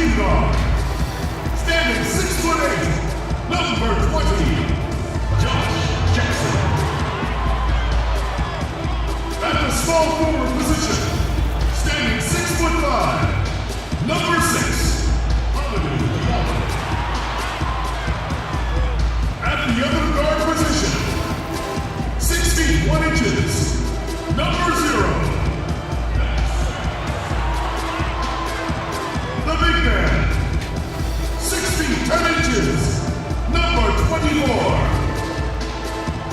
team guard. Standing 6'8", number 20, Josh Jackson. At the small forward position, standing 6'5", number 6, at the other guard position, 6 feet 1 inches, number 0. The big man, 6 feet 10 inches, number 24,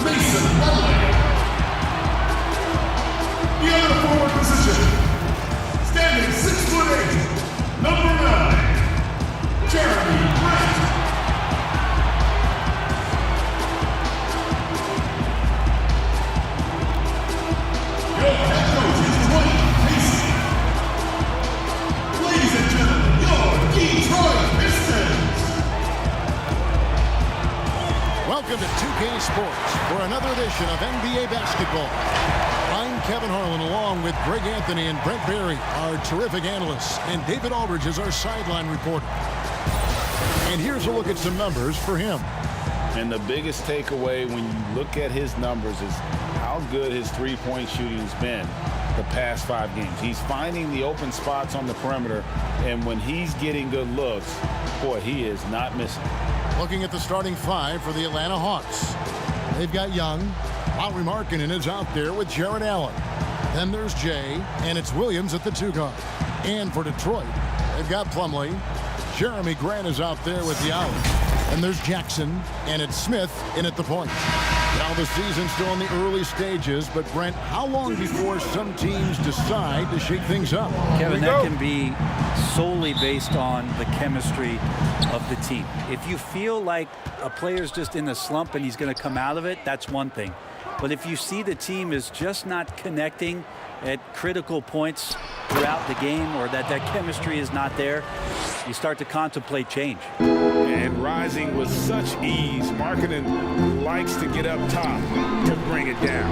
Mason Ledley. The other forward position, standing 6'8", number 9, Jeremy Grant. Your head coach is Dwayne Casey. Ladies and gentlemen, your Detroit Pistons. Welcome to 2K Sports for another edition of NBA basketball. I'm Kevin Harlan along with Greg Anthony and Brent Berry, our terrific analysts, and David Aldridge is our sideline reporter. And here's a look at some numbers for him. And the biggest takeaway when you look at his numbers is how good his three-point shooting's been the past 5 games. He's finding the open spots on the perimeter, and when he's getting good looks, boy, he is not missing. Looking at the starting 5 for the Atlanta Hawks. They've got Young. Lauri Markkanen is out there with Jarrett Allen. Then there's Jay, and it's Williams at the 2 guard. And for Detroit, they've got Plumlee. Jeremy Grant is out there with the Owls. And there's Jackson, and it's Smith in at the point. Now the season's still in the early stages, but Brent, how long before some teams decide to shake things up? Kevin, that can be solely based on the chemistry of the team. If you feel like a player's just in a slump and he's going to come out of it, that's one thing. But if you see the team is just not connecting at critical points throughout the game, or that chemistry is not there, you start to contemplate change. And rising with such ease, Markkanen likes to get up top to bring it down.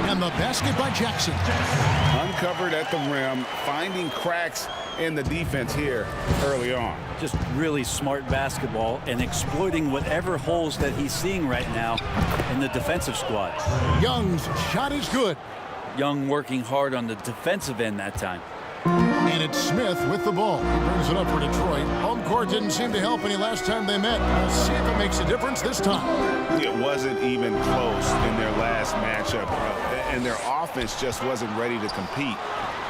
And the basket by Jackson. Uncovered at the rim, finding cracks in the defense here early on. Just really smart basketball and exploiting whatever holes that he's seeing right now in the defensive squad. Young's shot is good. Young working hard on the defensive end that time. And it's Smith with the ball. He brings it up for Detroit. Home court didn't seem to help any last time they met. We'll see if it makes a difference this time. It wasn't even close in their last matchup, and their offense just wasn't ready to compete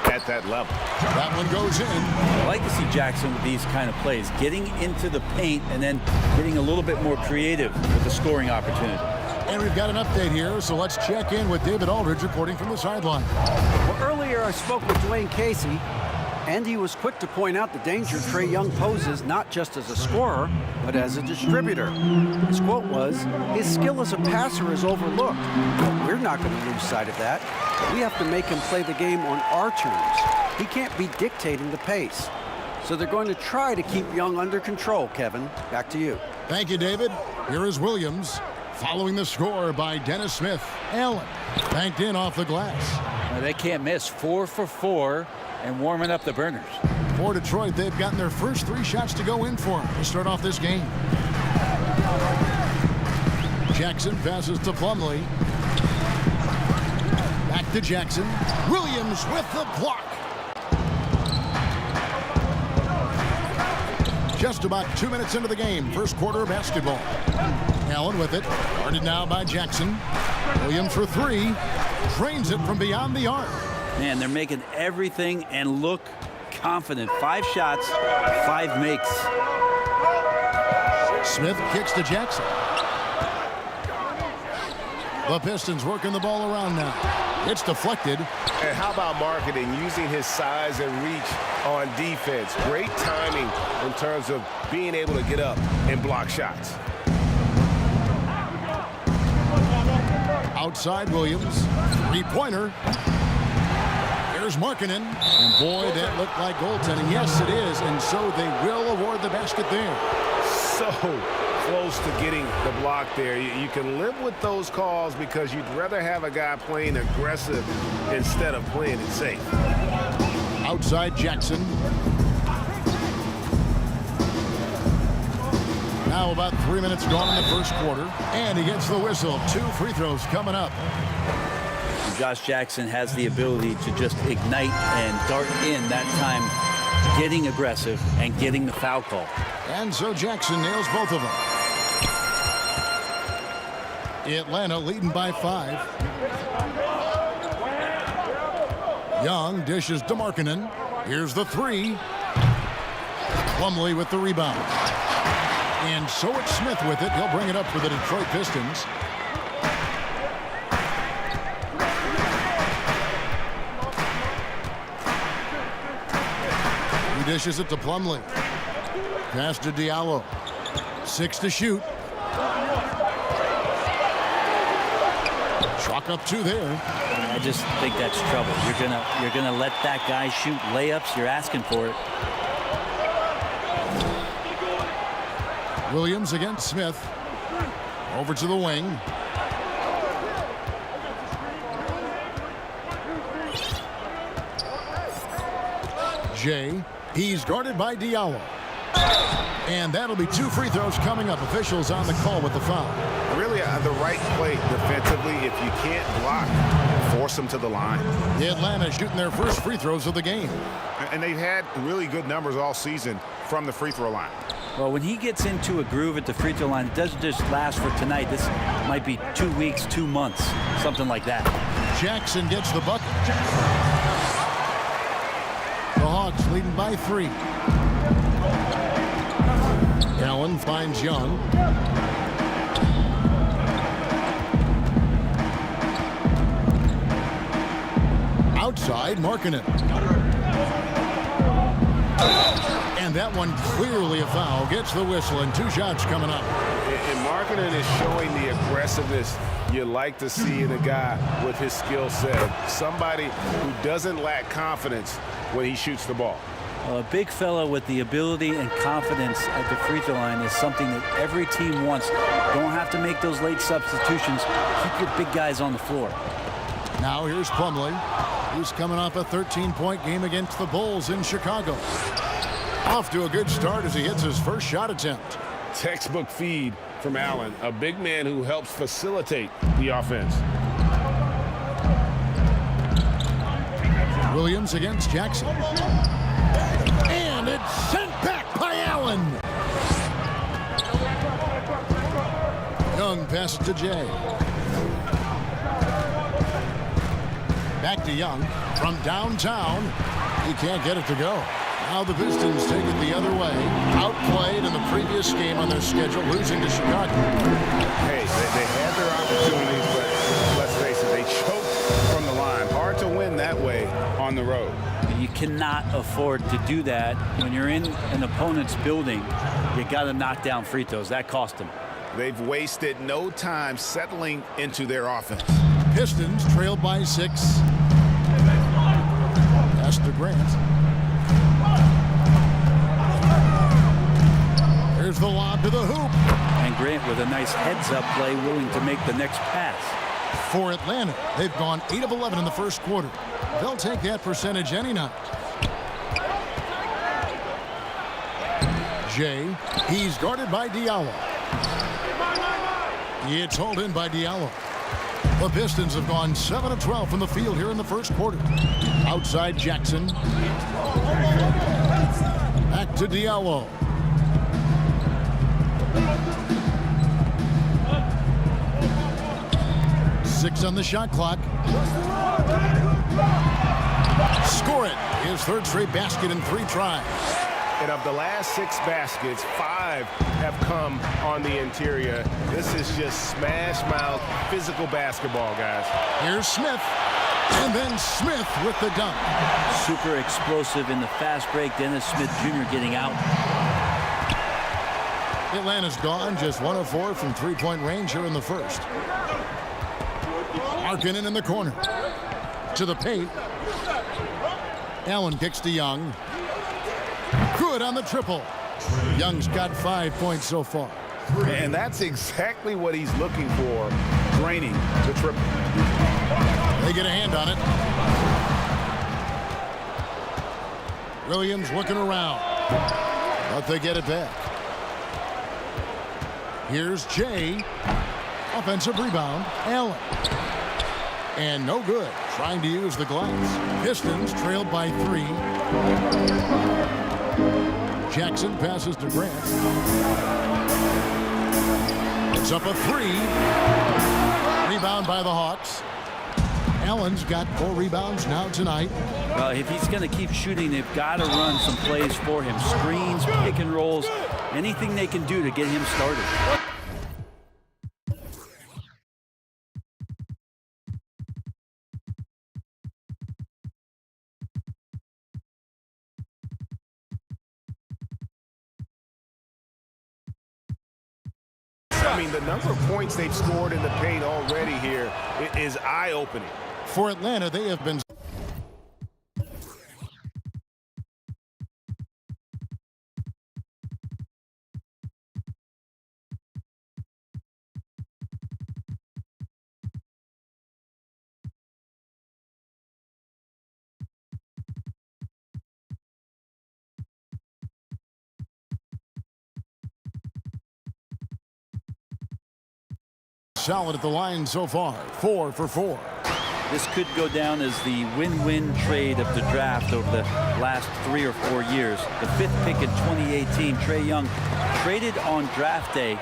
at that level. That one goes in. I like to see Jackson with these kind of plays, getting into the paint and then getting a little bit more creative with the scoring opportunity. And we've got an update here, so let's check in with David Aldridge reporting from the sideline. Well, earlier I spoke with Dwayne Casey, and he was quick to point out the danger Trae Young poses not just as a scorer, but as a distributor. His quote was, "His skill as a passer is overlooked, but we're not going to lose sight of that. We have to make him play the game on our terms. He can't be dictating the pace." So they're going to try to keep Young under control, Kevin. Back to you. Thank you, David. Here is Williams. Following the score by Dennis Smith. Allen banked in off the glass. Well, they can't miss. 4 for 4 and warming up the burners. For Detroit, they've gotten their first 3 shots to go in for them to start off this game. Jackson passes to Plumlee. Back to Jackson. Williams with the block. Just about 2 minutes into the game, first quarter of basketball. Allen with it, guarded now by Jackson. Williams for 3, drains it from beyond the arc. Man, they're making everything and look confident. 5 shots, 5 makes. Smith kicks to Jackson. The Pistons working the ball around now. It's deflected. And how about Markkanen using his size and reach on defense? Great timing in terms of being able to get up and block shots. Outside Williams, 3-pointer. Here's Markkanen, and boy, that looked like goaltending. Yes, it is, and so they will award the basket there. So close to getting the block there. You can live with those calls because you'd rather have a guy playing aggressive instead of playing it safe. Outside Jackson. Now about 3 minutes gone in the first quarter, and he gets the whistle. 2 free throws coming up. Josh Jackson has the ability to just ignite and dart in that time, getting aggressive and getting the foul call. And so Jackson nails both of them. Atlanta leading by 5. Young dishes to Markkanen. Here's the 3. Plumlee with the rebound. And so it's Smith with it. He'll bring it up for the Detroit Pistons. He dishes it to Plumlee. Pass to Diallo. 6 to shoot. Chalk up 2 there. I just think that's trouble. You're gonna let that guy shoot layups. You're asking for it. Williams against Smith. Over to the wing. Jay. He's guarded by Diallo. And that'll be 2 free throws coming up. Officials on the call with the foul. Really the right play defensively. If you can't block, force them to the line. Atlanta shooting their first free throws of the game. And they've had really good numbers all season from the free throw line. Well, when he gets into a groove at the free throw line, it doesn't just last for tonight. This might be 2 weeks, 2 months, something like that. Jackson gets the bucket. The Hawks leading by 3. Allen finds Young. Outside, Markkanen. And that one clearly a foul. Gets the whistle, and 2 shots coming up. And Markkanen is showing the aggressiveness you like to see in a guy with his skill set. Somebody who doesn't lack confidence when he shoots the ball. A big fella with the ability and confidence at the free throw line is something that every team wants. Don't have to make those late substitutions. Keep your big guys on the floor. Now here's Plumlee. He's coming off a 13-point game against the Bulls in Chicago. Off to a good start as he hits his first shot attempt. Textbook feed from Allen, a big man who helps facilitate the offense. Williams against Jackson. And it's sent back by Allen. Young passes to Jay. Back to Young from downtown. He can't get it to go. Now the Pistons take it the other way. Outplayed in the previous game on their schedule, losing to Chicago. Hey, they had their opportunities, but let's face it, they choked from the line. Hard to win that way on the road. You cannot afford to do that when you're in an opponent's building. You got to knock down free throws. That cost them. They've wasted no time settling into their offense. Pistons trailed by 6. Pass to Grant. Here's the lob to the hoop. And Grant with a nice heads-up play, willing to make the next pass. For Atlanta, they've gone 8 of 11 in the first quarter. They'll take that percentage any night. Jay, he's guarded by Diallo. It's hauled in by Diallo. The Pistons have gone 7 of 12 from the field here in the first quarter. Outside Jackson. Back to Diallo. Six on the shot clock. Score it. His third straight basket in 3 tries. And of the last 6 baskets, 5 have come on the interior. This is just smash mouth physical basketball, guys. Here's Smith. And then Smith with the dunk. Super explosive in the fast break. Dennis Smith Jr. getting out. Atlanta's gone just 1 of 4 from 3-point range here in the first. Markkanen in the corner. To the paint. Allen kicks to Young. Good on the triple. Young's got 5 points so far. And that's exactly what he's looking for, draining the triple. They get a hand on it. Williams looking around. But they get it back. Here's Jay. Offensive rebound, Allen. And no good. Trying to use the glass. Pistons trailed by 3. Jackson passes to Grant. It's up a 3. Rebound by the Hawks. Allen's got 4 rebounds now tonight. Well, if he's going to keep shooting, they've got to run some plays for him. Screens, pick and rolls, anything they can do to get him started. I mean, the number of points they've scored in the paint already here is eye-opening. For Atlanta, they have been solid at the line so far. 4 for 4. This could go down as the win-win trade of the draft over the last 3 or 4 years. The 5th pick in 2018, Trae Young traded on draft day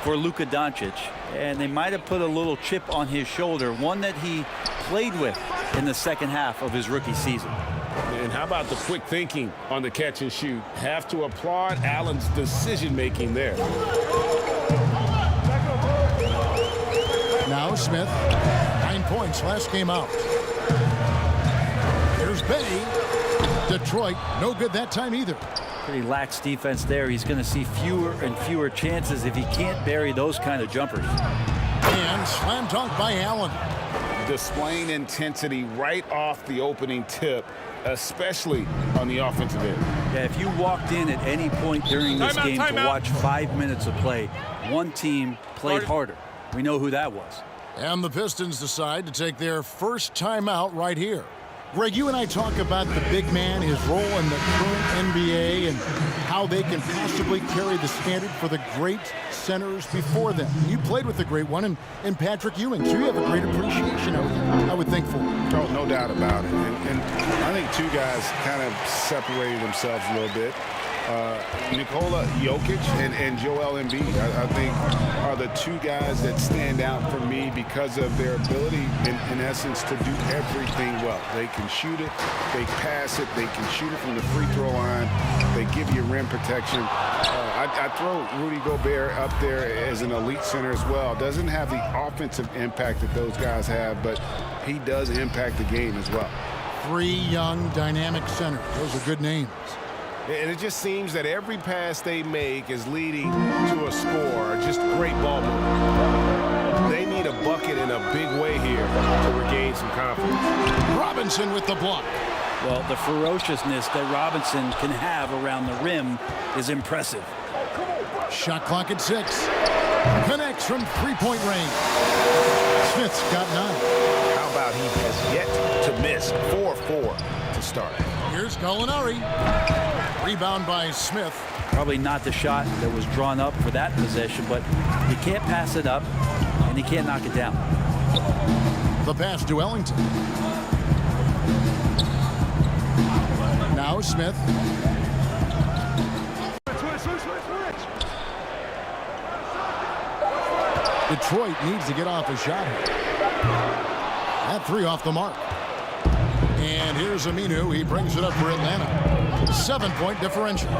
for Luka Doncic, and they might have put a little chip on his shoulder, one that he played with in the second half of his rookie season. And how about the quick thinking on the catch and shoot? Have to applaud Allen's decision-making there. Now Smith, 9 points last game out. Here's Betty. Detroit, no good that time either. Pretty lax defense there. He's going to see fewer and fewer chances if he can't bury those kind of jumpers. And slam dunk by Allen. Displaying intensity right off the opening tip, especially on the offensive end. Yeah, if you walked in at any point during this game to watch 5 minutes of play, one team played harder. We know who that was. And the Pistons decide to take their first timeout right here. Greg, you and I talk about the big man, his role in the current NBA, and how they can possibly carry the standard for the great centers before them. You played with the great one in Patrick Ewing, so you have a great appreciation, I would think, for him. Oh, no doubt about it. And I think 2 guys kind of separated themselves a little bit. Nikola Jokic and Joel Embiid, I think, are the 2 guys that stand out for me because of their ability, in essence, to do everything well. They can shoot it, they pass it, they can shoot it from the free throw line, they give you rim protection. I throw Rudy Gobert up there as an elite center as well. Doesn't have the offensive impact that those guys have, but he does impact the game as well. 3 young, dynamic centers. Those are good names. And it just seems that every pass they make is leading to a score. Just great ball movement. They need a bucket in a big way here to regain some confidence. Robinson with the block. Well, the ferociousness that Robinson can have around the rim is impressive. Shot clock at 6. Connects from 3-point range. Smith's got 9. How about he has yet to miss 4-4 to start. Here's Gallinari. Rebound by Smith. Probably not the shot that was drawn up for that possession, but you can't pass it up, and you can't knock it down. The pass to Ellington. Now Smith. Detroit needs to get off a shot here. That 3 off the mark. And here's Aminu. He brings it up for Atlanta. 7-point differential.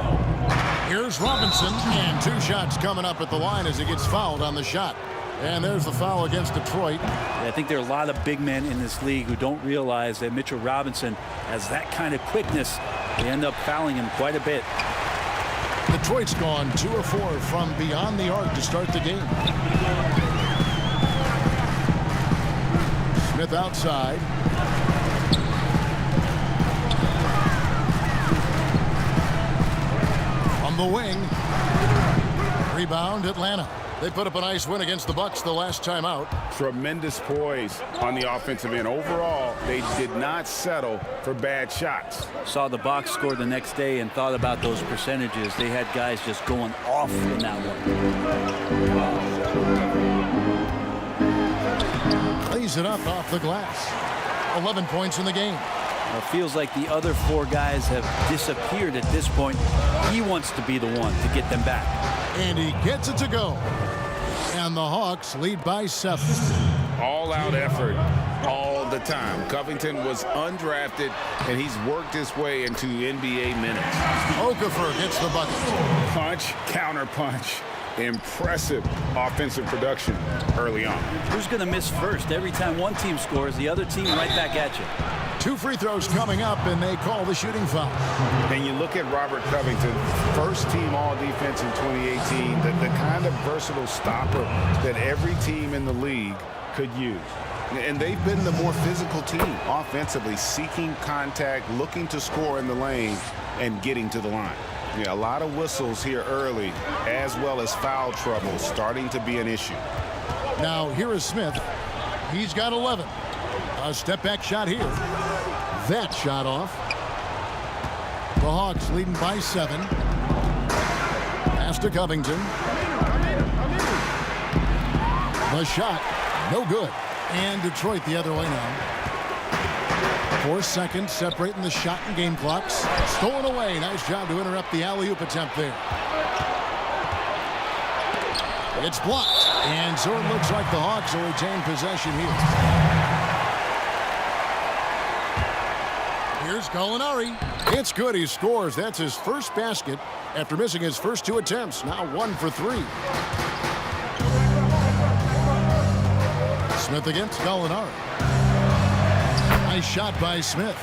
Here's Robinson, and 2 shots coming up at the line as he gets fouled on the shot. And there's the foul against Detroit. I think there are a lot of big men in this league who don't realize that Mitchell Robinson has that kind of quickness. They end up fouling him quite a bit. Detroit's gone 2 of 4 from beyond the arc to start the game. Smith outside. From the wing. Rebound, Atlanta. They put up a nice win against the Bucks the last time out. Tremendous poise on the offensive end. Overall, they did not settle for bad shots. Saw the box score the next day and thought about those percentages. They had guys just going off in that one. Lays it up off the glass. 11 points in the game. It feels like the other 4 guys have disappeared at this point. He wants to be the one to get them back. And he gets it to go. And the Hawks lead by 7. All-out effort all the time. Covington was undrafted, and he's worked his way into NBA minutes. Okafor gets the bucket. Punch, counter punch. Impressive offensive production early on. Who's going to miss first? Every time one team scores, the other team right back at you. 2 free throws coming up, and they call the shooting foul. And you look at Robert Covington, first team all-defense in 2018, the kind of versatile stopper that every team in the league could use. And they've been the more physical team offensively, seeking contact, looking to score in the lane, and getting to the line. Yeah, a lot of whistles here early, as well as foul trouble starting to be an issue. Now, here is Smith. He's got 11. A step-back shot here. That shot off. The Hawks leading by 7. Pass to Covington. The shot, no good. And Detroit the other way now. 4 seconds separating the shot and game clocks. Stolen away. Nice job to interrupt the alley-oop attempt there. It's blocked. And so it looks like the Hawks will retain possession here. Here's Gallinari. It's good. He scores. That's his first basket after missing his first 2 attempts. Now 1 for 3. Smith against Gallinari. Nice shot by Smith.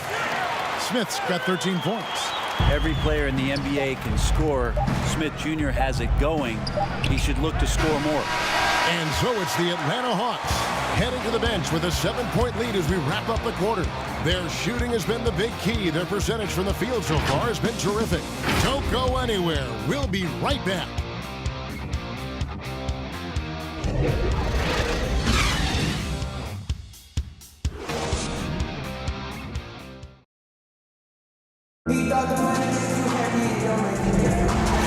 Smith's got 13 points. Every player in the NBA can score. Smith Jr. has it going. He should look to score more. And so it's the Atlanta Hawks heading to the bench with a 7-point lead as we wrap up the quarter. Their shooting has been the big key. Their percentage from the field so far has been terrific. Don't go anywhere. We'll be right back.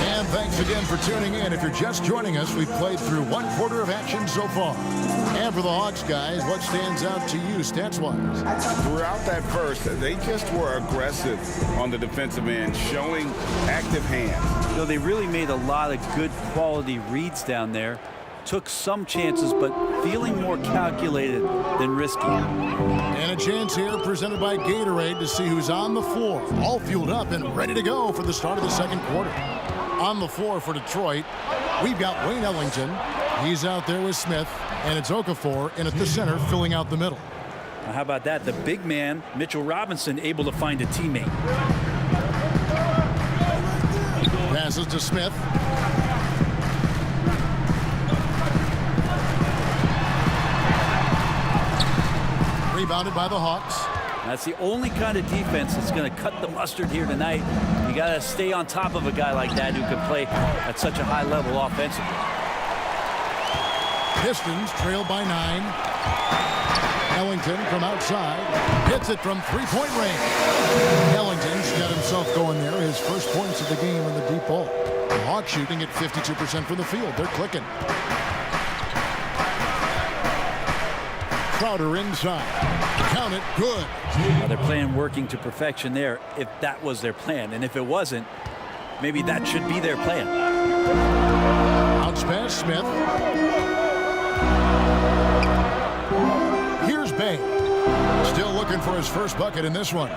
And thanks again for tuning in. If you're just joining us, we've played through 1 quarter of action so far. And for the Hawks guys, what stands out to you stats-wise? Throughout that first, they just were aggressive on the defensive end, showing active hands. You know, they really made a lot of good quality reads down there. Took some chances, but feeling more calculated than risky. And a chance here presented by Gatorade to see who's on the floor. All fueled up and ready to go for the start of the second quarter. On the floor for Detroit, we've got Wayne Ellington. He's out there with Smith, and it's Okafor in at the center, filling out the middle. Now, how about that? The big man, Mitchell Robinson, able to find a teammate. Passes to Smith. Rebounded by the Hawks. That's the only kind of defense that's going to cut the mustard here tonight. You got to stay on top of a guy like that who can play at such a high level offensively. Pistons trail by 9. Ellington from outside hits it from 3-point range. Ellington's got himself going there. His first points of the game in the deep ball. The Hawks shooting at 52% from the field. They're clicking. Crowder inside. Count it. Good. Now they're playing working to perfection there if that was their plan. And if it wasn't, maybe that should be their plan. Bounce pass Smith. Here's Bay. Still looking for his first bucket in this one.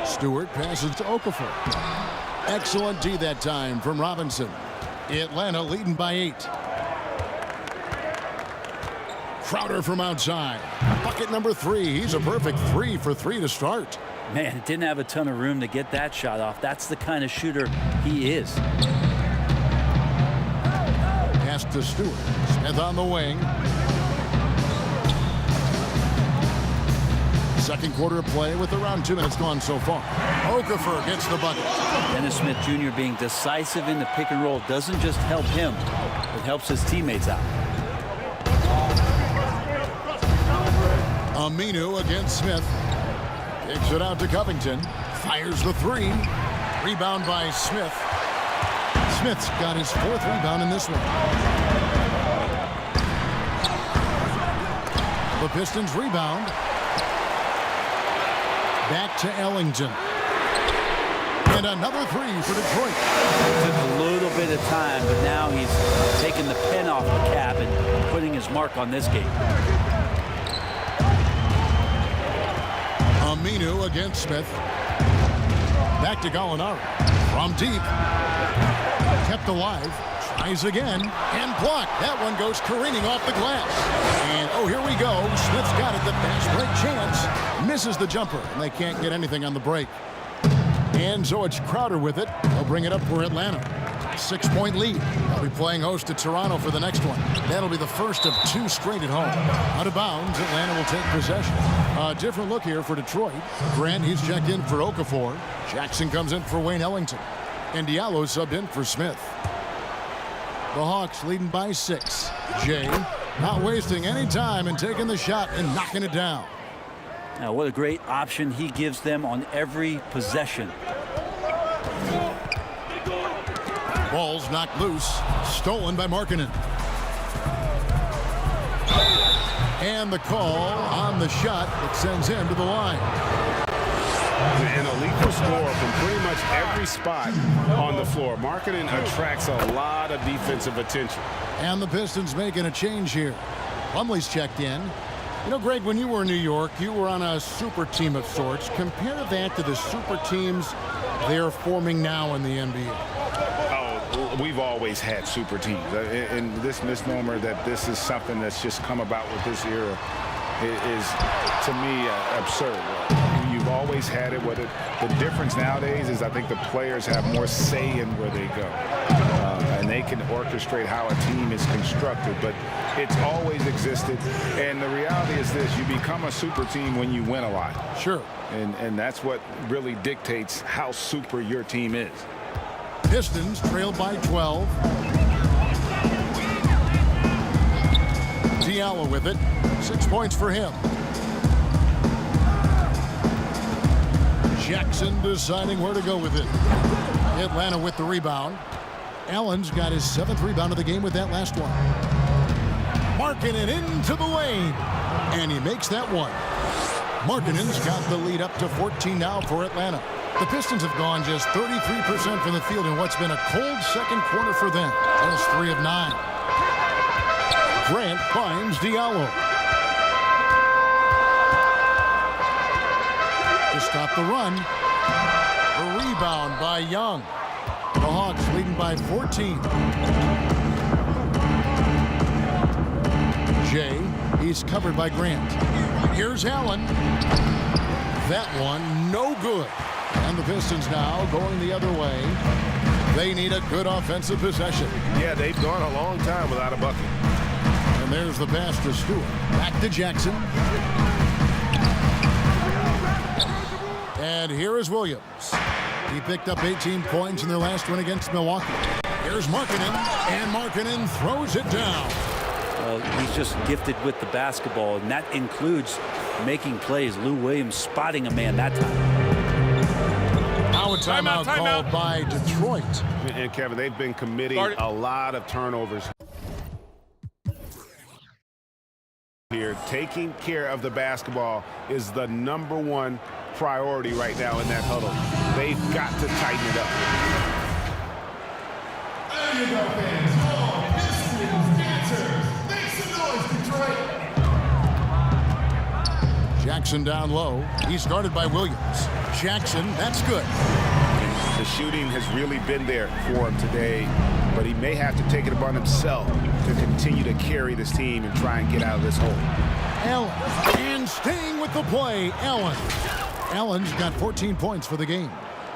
Stewart passes to Okafor. Excellent D that time from Robinson. Atlanta leading by 8. Crowder from outside. Bucket number 3. He's a perfect 3 for 3 to start. Man, didn't have a ton of room to get that shot off. That's the kind of shooter he is. Pass to Stewart. Smith on the wing. Second quarter of play with around 2 minutes gone so far. Okafor gets the bucket. Dennis Smith Jr. being decisive in the pick and roll doesn't just help him, it helps his teammates out. Aminu against Smith. Kicks it out to Covington. Fires the three. Rebound by Smith. Smith's got his 4th rebound in this one. The Pistons rebound. Back to Ellington. And another three for Detroit. It took a little bit of time, but now he's taking the pen off the cap and putting his mark on this game. Aminu against Smith. Back to Gallinari. From deep. Kept alive. Tries again. And blocked. That one goes careening off the glass. And oh, here we go. Smith's got it. The fast break chance. Misses the jumper. And they can't get anything on the break. And so it's Crowder with it. They'll bring it up for Atlanta. 6-point lead. They'll be playing host to Toronto for the next one. That'll be the first of 2 straight at home. Out of bounds, Atlanta will take possession. A different look here for Detroit. Grant, he's checked in for Okafor. Jackson comes in for Wayne Ellington. And Diallo subbed in for Smith. The Hawks leading by 6. Jay not wasting any time and taking the shot and knocking it down. Now, what a great option he gives them on every possession. Ball's knocked loose. Stolen by Markkanen. And the call on the shot that sends him to the line. An elite scorer from pretty much every spot on the floor. Markkanen attracts a lot of defensive attention. And the Pistons making a change here. Plumlee's checked in. You know, Greg, when you were in New York, you were on a super team of sorts. Compare that to the super teams they're forming now in the NBA. Oh, we've always had super teams. And this misnomer that this is something that's just come about with this era is, to me, absurd. You've always had it. The difference nowadays is I think the players have more say in where they go. And they can orchestrate how a team is constructed. But it's always existed. And the reality is this. You become a super team when you win a lot. Sure. And that's what really dictates how super your team is. Pistons trailed by 12. Diallo with it. 6 points for him. Jackson deciding where to go with it. Atlanta with the rebound. Allen's got his 7th rebound of the game with that last one. Markkanen into the lane. And he makes that one. Markkanen's got the lead up to 14 now for Atlanta. The Pistons have gone just 33% from the field in what's been a cold second quarter for them. Just 3 of 9. Grant finds Diallo. To stop the run. A rebound by Young. The Hawks leading by 14. Jay, he's covered by Grant. Here's Allen. That one, no good. And the Pistons now going the other way. They need a good offensive possession. Yeah, they've gone a long time without a bucket. And there's the pass to Stewart. Back to Jackson. And here is Williams. He picked up 18 points in their last win against Milwaukee. Here's Markkanen. And Markkanen throws it down. He's just gifted with the basketball, and that includes making plays. Lou Williams spotting a man that time. Now a timeout called by Detroit. And Kevin, they've been committing a lot of turnovers here. Taking care of the basketball is the #1 priority right now in that huddle. They've got to tighten it up. There you go, fans. Oh, Pistons, dancers. Make some noise, Detroit. Jackson down low. He's guarded by Williams. Jackson, that's good. The shooting has really been there for him today, but he may have to take it upon himself to continue to carry this team and try and get out of this hole. Allen, and staying with the play, Allen. Allen's got 14 points for the game.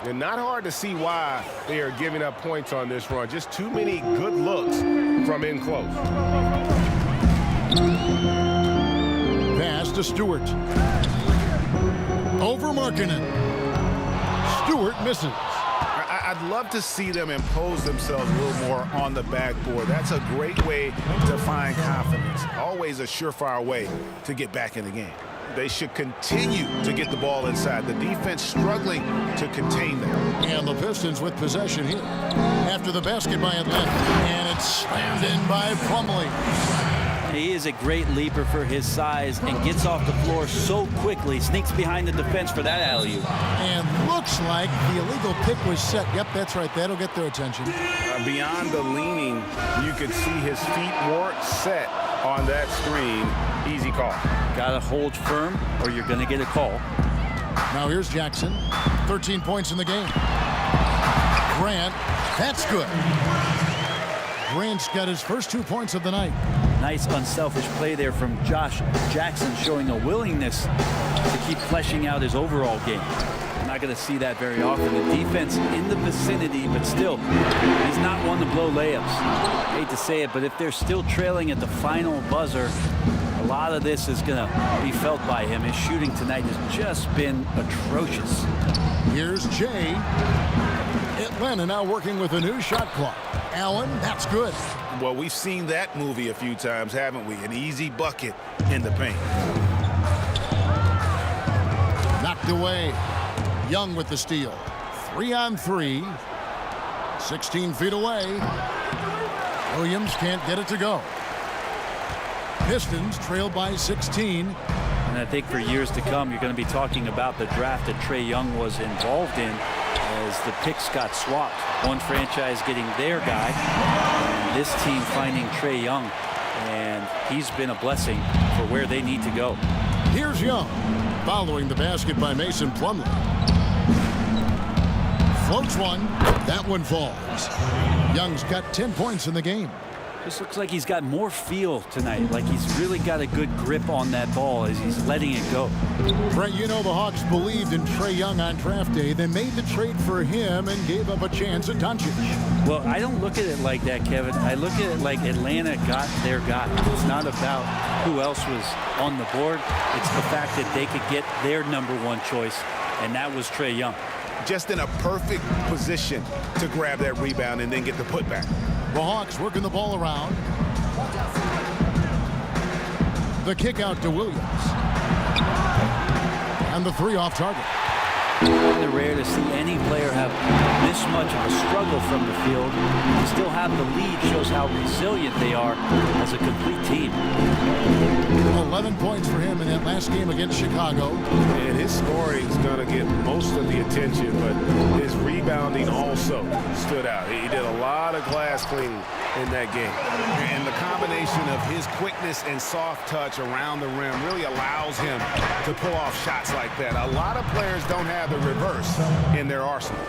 And not hard to see why they are giving up points on this run. Just too many good looks from in close. Pass to Stewart. Over Markkanen. Stewart misses. I'd love to see them impose themselves a little more on the backboard. That's a great way to find confidence. Always a surefire way to get back in the game. They should continue to get the ball inside. The defense struggling to contain them. And the Pistons with possession here. After the basket by Atlanta. And it's slammed in by Plumlee. He is a great leaper for his size and gets off the floor so quickly. Sneaks behind the defense for that alley-oop. And looks like the illegal pick was set. Yep, that's right. That'll get their attention. Beyond the leaning, you could see his feet weren't set on that screen. Easy call. Got to hold firm or you're going to get a call. Now here's Jackson. 13 points in the game. Grant. That's good. Grant's got his first 2 points of the night. Nice unselfish play there from Josh Jackson, showing a willingness to keep fleshing out his overall game. I'm not going to see that very often. The defense in the vicinity, but still, he's not one to blow layups. I hate to say it, but if they're still trailing at the final buzzer, a lot of this is going to be felt by him. His shooting tonight has just been atrocious. Here's Jay. Atlanta now working with a new shot clock. Allen, that's good. Well, we've seen that movie a few times, haven't we? An easy bucket in the paint. Knocked away. Young with the steal. 3-on-3. 16 feet away. Williams can't get it to go. Pistons trail by 16. And I think for years to come, you're going to be talking about the draft that Trae Young was involved in as the picks got swapped. One franchise getting their guy, and this team finding Trae Young. And he's been a blessing for where they need to go. Here's Young, following the basket by Mason Plumlee. Floats one. That one falls. Young's got 10 points in the game. This looks like he's got more feel tonight, like he's really got a good grip on that ball as he's letting it go. Brent, you know the Hawks believed in Trae Young on draft day. They made the trade for him and gave up a chance at Doncic. Well, I don't look at it like that, Kevin. I look at it like Atlanta got their guy. It's not about who else was on the board. It's the fact that they could get their #1 choice, and that was Trae Young. Just in a perfect position to grab that rebound and then get the putback. The Hawks working the ball around. The kick out to Williams. And the three off target. It's rare to see any player have this much of a struggle from the field. To still have the lead shows how resilient they are as a complete team. 11 points for him in that last game against Chicago. And his scoring is going to get most of the attention, but his rebounding also stood out. He did a lot of glass cleaning in that game. And the combination of his quickness and soft touch around the rim really allows him to pull off shots like that. A lot of players don't have the reverse in their arsenal.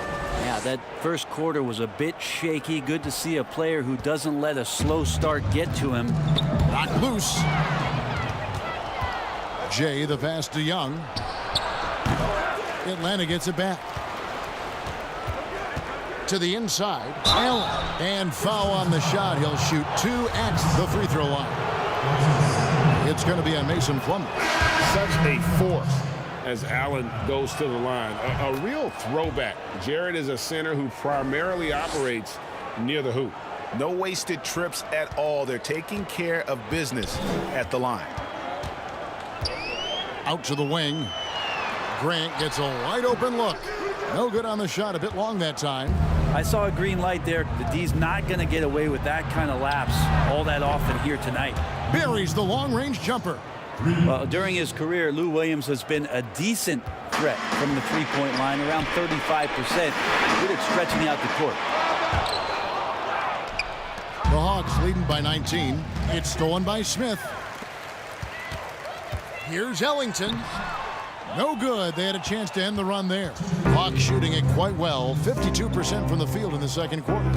Yeah, that first quarter was a bit shaky. Good to see a player who doesn't let a slow start get to him. Knocked loose. Jay, the pass to Young. Atlanta gets it back. To the inside. Allen. And foul on the shot. He'll shoot 2 at the free throw line. It's going to be on Mason Plumlee. Such a force as Allen goes to the line. A real throwback. Jared is a center who primarily operates near the hoop. No wasted trips at all. They're taking care of business at the line. Out to the wing. Grant gets a wide open look. No good on the shot. A bit long that time. I saw a green light there. The D's not going to get away with that kind of lapse all that often here tonight. Buries the long-range jumper. Well, during his career, Lou Williams has been a decent threat from the three-point line, around 35%. Good at stretching out the court. The Hawks leading by 19. It's stolen by Smith. Here's Ellington. No good. They had a chance to end the run there. Hawks shooting it quite well. 52% from the field in the second quarter.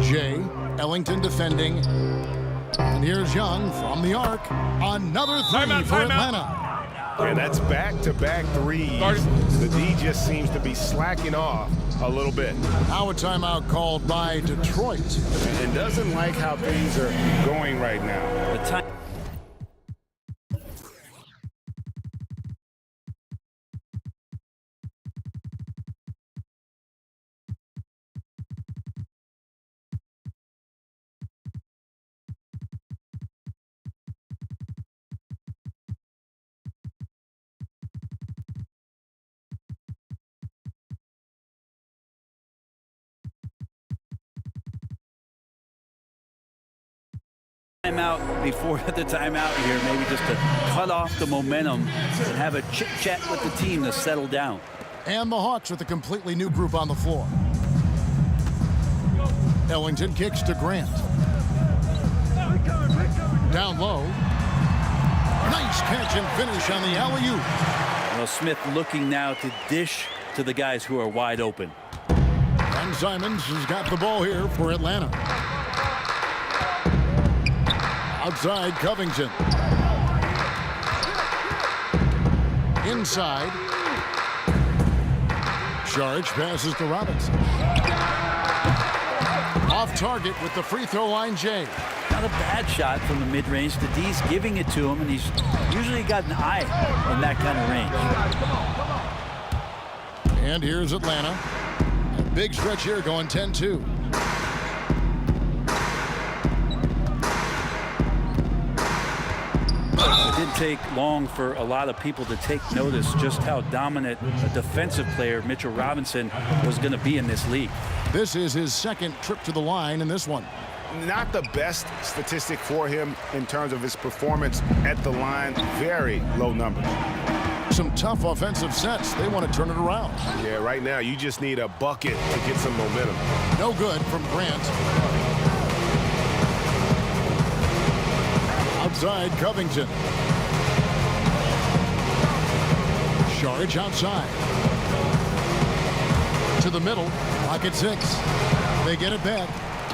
Jay, Ellington defending. And here's Young from the arc. Another three for Atlanta. And that's back-to-back threes. The D just seems to be slacking off a little bit. Now a timeout called by Detroit. And doesn't like how things are going right now. The time. Timeout before the timeout here, maybe just to cut off the momentum and have a chit-chat with the team to settle down. And the Hawks with a completely new group on the floor. Ellington kicks to Grant. Down low. Nice catch and finish on the alley-oop. Well, Smith looking now to dish to the guys who are wide open. And Simons has got the ball here for Atlanta. Outside, Covington. Inside. Saric passes to Robinson. Off target with the free throw line, Jay. Not a bad shot from the mid-range. The D's giving it to him, and he's usually got an eye in that kind of range. And here's Atlanta. A big stretch here going 10-2. It didn't take long for a lot of people to take notice just how dominant a defensive player Mitchell Robinson was going to be in this league. This is his second trip to the line in this one. Not the best statistic for him in terms of his performance at the line. Very low numbers. Some tough offensive sets. They want to turn it around. Yeah, right now you just need a bucket to get some momentum. No good from Grant. Outside, Covington. Saric outside. To the middle. Pocket 6. They get it back.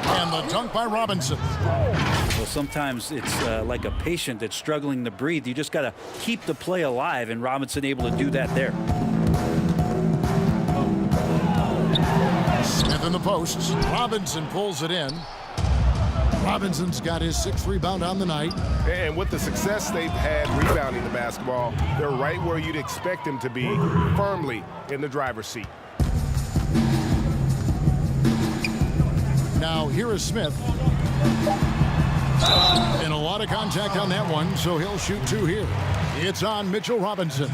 And the dunk by Robinson. Well, sometimes it's like a patient that's struggling to breathe. You just got to keep the play alive, and Robinson able to do that there. Smith in the posts. Robinson pulls it in. Robinson's got his 6th rebound on the night. And with the success they've had rebounding the basketball, they're right where you'd expect them to be, firmly in the driver's seat. Now, here is Smith. And a lot of contact on that one, so he'll shoot 2 here. It's on Mitchell Robinson.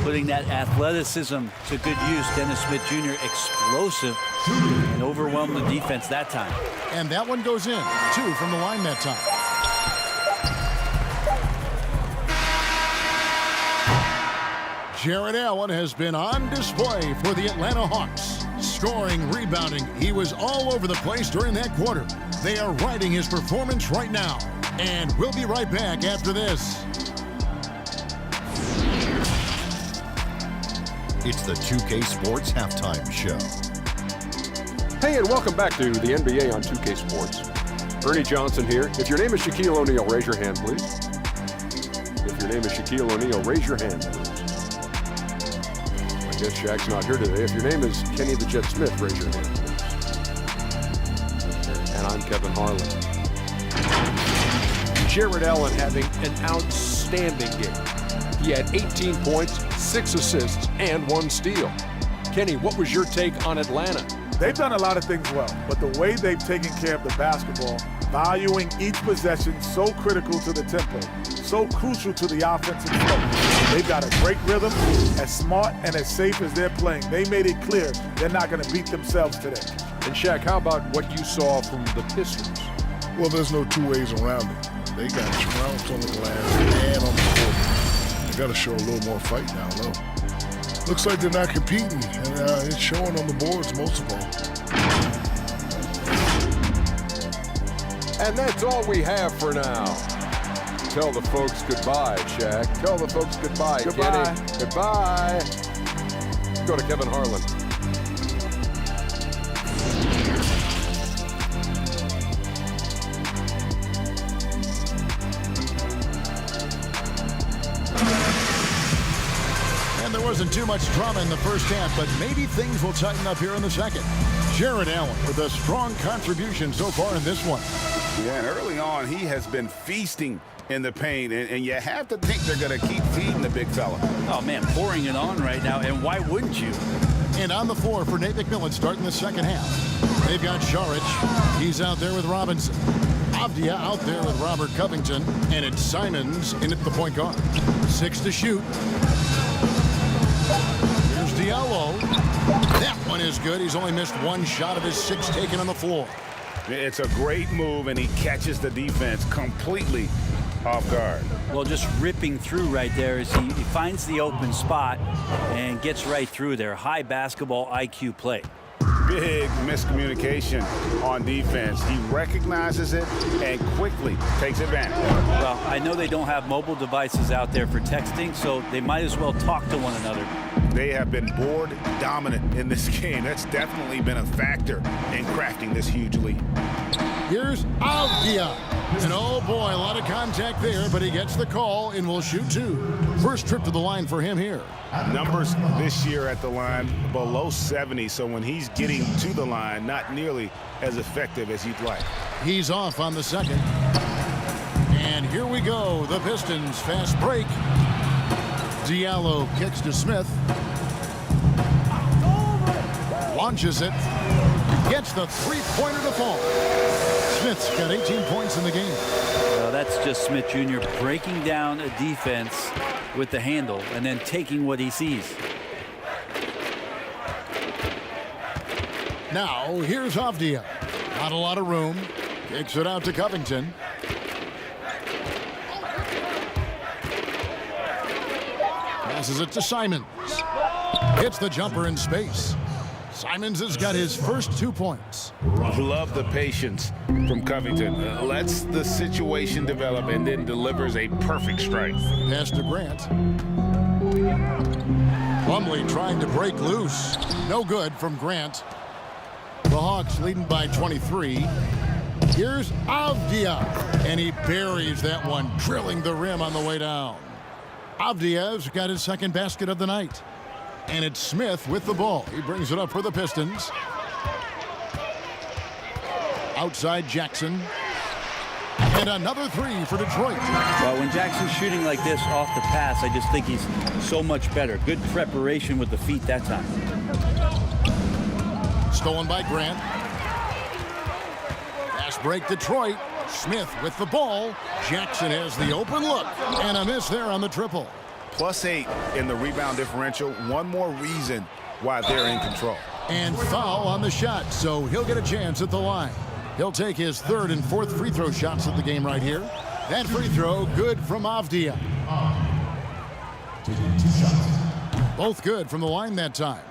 Putting that athleticism to good use. Dennis Smith Jr. explosive and overwhelmed the defense that time. And that one goes in. 2 from the line that time. Jared Allen has been on display for the Atlanta Hawks. Scoring, rebounding, he was all over the place during that quarter. They are riding his performance right now. And we'll be right back after this. It's the 2K Sports Halftime Show. Hey, and welcome back to the NBA on 2K Sports. Ernie Johnson here. If your name is Shaquille O'Neal, raise your hand, please. If your name is Shaquille O'Neal, raise your hand, please. I guess Shaq's not here today. If your name is Kenny the Jet Smith, raise your hand, please. And I'm Kevin Harlan. Jared Allen having an outstanding game. He had 18 points, 6 assists, and 1 steal. Kenny, what was your take on Atlanta? They've done a lot of things well, but the way they've taken care of the basketball, valuing each possession, so critical to the tempo, so crucial to the offensive flow. They've got a great rhythm, as smart and as safe as they're playing. They made it clear they're not going to beat themselves today. And Shaq, how about what you saw from the Pistons? Well, there's no 2 ways around it. They got trounced on the glass and on the court. They got to show a little more fight down low. Looks like they're not competing, and it's showing on the boards most of all. And that's all we have for now. Tell the folks goodbye, Shaq. Tell the folks goodbye, Goodbye. Kenny. Goodbye. Go to Kevin Harlan. And there wasn't too much drama in the first half, but maybe things will tighten up here in the second. Jared Allen with a strong contribution so far in this one. Yeah, and early on, he has been feasting in the paint, and you have to think they're going to keep feeding the big fella. Oh, man, pouring it on right now, and why wouldn't you? And on the floor for Nate McMillan starting the second half. They've got Saric. He's out there with Robinson. Avdia out there with Robert Covington. And it's Simons in at the point guard. 6 to shoot. Here's Diallo. That one is good. He's only missed 1 shot of his 6 taken on the floor. It's a great move, and he catches the defense completely off guard. Well, just ripping through right there as he finds the open spot and gets right through there. High basketball IQ play. Big miscommunication on defense. He recognizes it and quickly takes advantage. Well, I know they don't have mobile devices out there for texting, so they might as well talk to one another. They have been board dominant in this game. That's definitely been a factor in crafting this huge lead. Here's Avdia. And oh boy, a lot of contact there, but he gets the call and will shoot two. First trip to the line for him here. Numbers this year at the line below 70, so when he's getting to the line, not nearly as effective as you'd like. He's off on the second. And here we go, the Pistons fast break. Diallo kicks to Smith. Launches it. Gets the three-pointer to fall. Smith's got 18 points in the game. That's just Smith Jr. breaking down a defense with the handle and then taking what he sees. Now, here's Avdia. Not a lot of room. Kicks it out to Covington. Passes it to Simons. Hits the jumper in space. Simons has got his first 2 points. Love the patience from Covington. Lets the situation develop and then delivers a perfect strike. Pass to Grant. Plumlee trying to break loose. No good from Grant. The Hawks leading by 23. Here's Avdia. And he buries that one, drilling the rim on the way down. Avdia's got his second basket of the night. And it's Smith with the ball. He brings it up for the Pistons. Outside Jackson. And another three for Detroit. Well, when Jackson's shooting like this off the pass, I just think he's so much better. Good preparation with the feet that time. Stolen by Grant. Fast break Detroit. Smith with the ball. Jackson has the open look. And a miss there on the triple. +8 in the rebound differential. One more reason why they're in control. And foul on the shot, so he'll get a chance at the line. He'll take his third and fourth free throw shots of the game right here. That free throw good from Avdia. Both good from the line that time.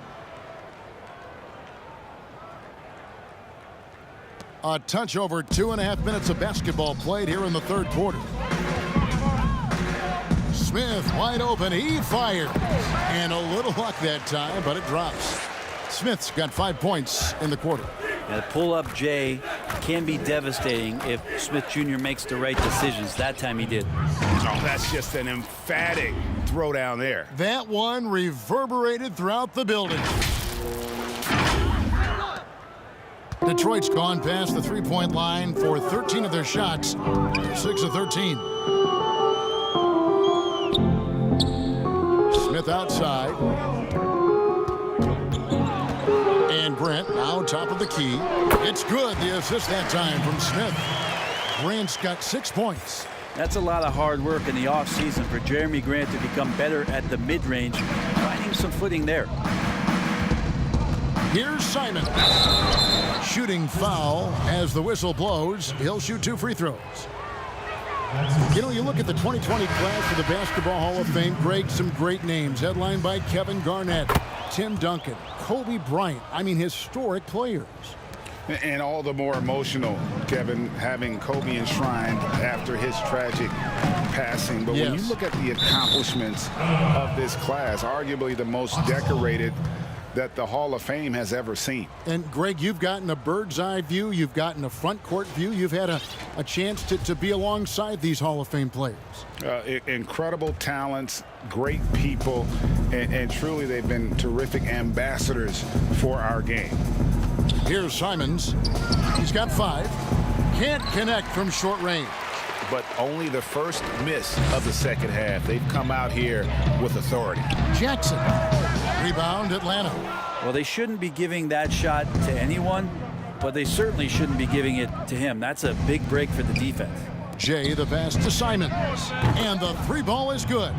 A touch over 2.5 minutes of basketball played here in the third quarter. Smith wide open, he fires. And a little luck that time, but it drops. Smith's got 5 points in the quarter. Yeah, the pull-up J can be devastating if Smith Jr. makes the right decisions. That time he did. Oh, that's just an emphatic throw down there. That one reverberated throughout the building. Detroit's gone past the three-point line for 13 of their shots. 6 of 13. Smith outside. And Grant now top of the key. It's good, the assist that time from Smith. Grant's got 6 points. That's a lot of hard work in the offseason for Jeremy Grant to become better at the mid-range, finding some footing there. Here's Simon. Shooting foul as the whistle blows. He'll shoot 2 free throws. You know, you look at the 2020 class for the Basketball Hall of Fame, Greg, some great names. Headlined by Kevin Garnett, Tim Duncan, Kobe Bryant. I mean, historic players. And all the more emotional, Kevin, having Kobe enshrined after his tragic passing. But when you look at the accomplishments of this class, arguably the most decorated that the Hall of Fame has ever seen. And Greg, you've gotten a bird's eye view. You've gotten a front court view. You've had a chance to be alongside these Hall of Fame players. Incredible talents, great people, and truly they've been terrific ambassadors for our game. Here's Simons. He's got 5. Can't connect from short range. But only the first miss of the second half. They've come out here with authority. Jackson. Rebound, Atlanta. Well, they shouldn't be giving that shot to anyone, but they certainly shouldn't be giving it to him. That's a big break for the defense. Jay, the pass to Simons. And the 3 ball is good.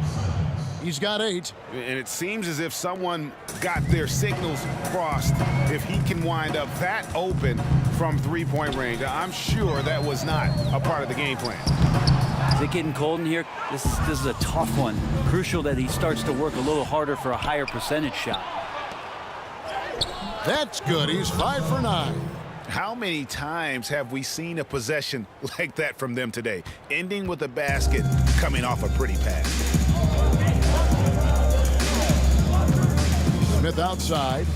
He's got 8. And it seems as if someone got their signals crossed if he can wind up that open from three-point range. I'm sure that was not a part of the game plan. Is it getting cold in here? This is a tough one. Crucial that he starts to work a little harder for a higher percentage shot. That's good. He's 5 for 9. How many times have we seen a possession like that from them today, ending with a basket coming off a pretty pass? Smith outside.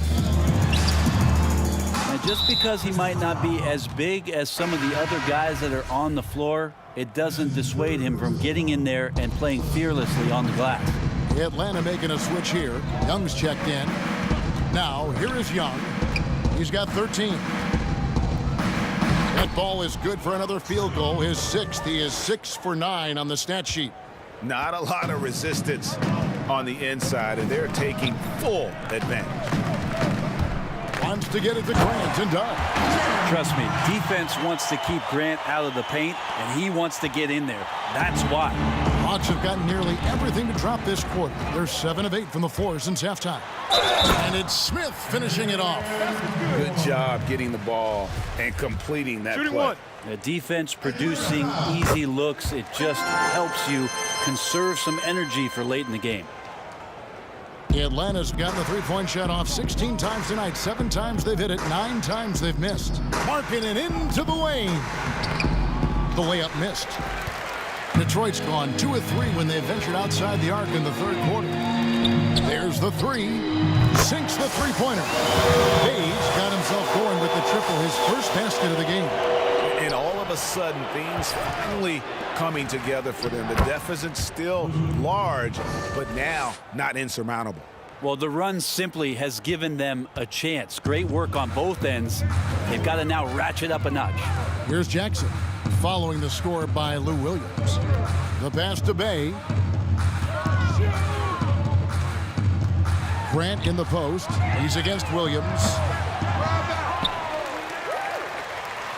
And just because he might not be as big as some of the other guys that are on the floor, it doesn't dissuade him from getting in there and playing fearlessly on the glass. Atlanta making a switch here. Young's checked in. Now, here is Young. He's got 13. That ball is good for another field goal. His 6th. He is 6 for 9 on the stat sheet. Not a lot of resistance on the inside, and they're taking full advantage. Wants to get it to Grant and does. Trust me, defense wants to keep Grant out of the paint, and he wants to get in there. That's why. Hawks have gotten nearly everything to drop this quarter. They're 7 of 8 from the floor since halftime. And it's Smith finishing it off. Good job getting the ball and completing that play. The defense producing easy looks. It just helps you conserve some energy for late in the game. Atlanta's gotten the three-point shot off 16 times tonight. 7 times they've hit it. 9 times they've missed. Marking it into the lane. The layup missed. Detroit's gone 2 of 3 when they ventured outside the arc in the third quarter. There's the 3. Sinks the three-pointer. Page got himself going with the triple, his first basket of the game. And all of a sudden, things finally coming together for them. The deficit's still large, but now not insurmountable. Well, the run simply has given them a chance. Great work on both ends. They've got to now ratchet up a notch. Here's Jackson following the score by Lou Williams. The pass to Bay. Grant in the post. He's against Williams.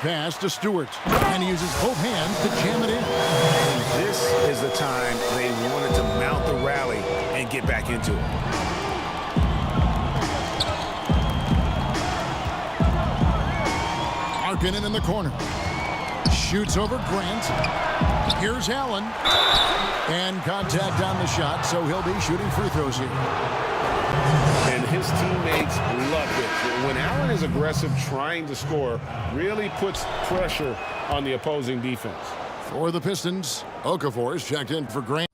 Pass to Stewart. And he uses both hands to jam it in. This is the time they wanted to mount the rally and get back into it. Markkanen in the corner. Shoots over Grant. Here's Allen. And contact on the shot, so he'll be shooting free throws here. And his teammates love it. When Allen is aggressive trying to score, really puts pressure on the opposing defense. For the Pistons, Okafor is checked in for Grant.